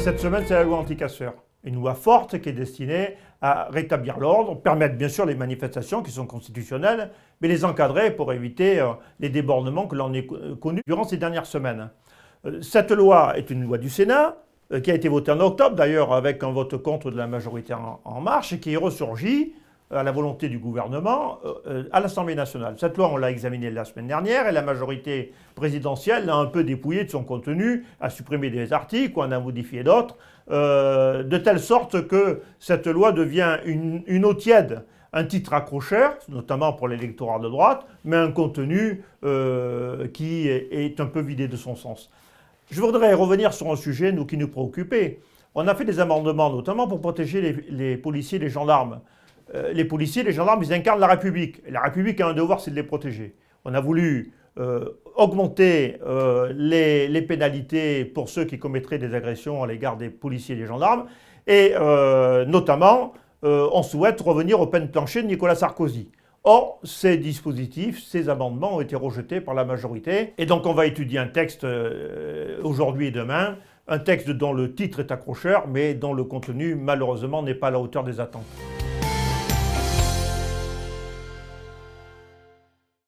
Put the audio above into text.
Cette semaine, c'est la loi anti-casseurs. Une loi forte qui est destinée à rétablir l'ordre, permettre bien sûr les manifestations qui sont constitutionnelles, mais les encadrer pour éviter les débordements que l'on a connus durant ces dernières semaines. Cette loi est une loi du Sénat, qui a été votée en octobre, d'ailleurs avec un vote contre de la majorité en marche, et qui est ressurgie à la volonté du gouvernement à l'Assemblée nationale. Cette loi, on l'a examinée la semaine dernière et la majorité présidentielle l'a un peu dépouillée de son contenu, a supprimé des articles ou en a modifié d'autres, de telle sorte que cette loi devient une eau tiède, un titre accrocheur, notamment pour l'électorat de droite, mais un contenu qui est un peu vidé de son sens. Je voudrais revenir sur un sujet qui nous préoccupait. On a fait des amendements, notamment pour protéger les policiers et les gendarmes. Les policiers, les gendarmes, ils incarnent la République. Et la République a un devoir, c'est de les protéger. On a voulu augmenter les pénalités pour ceux qui commettraient des agressions à l'égard des policiers et des gendarmes. Et notamment, on souhaite revenir aux peines planchées de Nicolas Sarkozy. Or, ces dispositifs, ces amendements ont été rejetés par la majorité. Et donc, on va étudier un texte aujourd'hui et demain, un texte dont le titre est accrocheur, mais dont le contenu, malheureusement, n'est pas à la hauteur des attentes.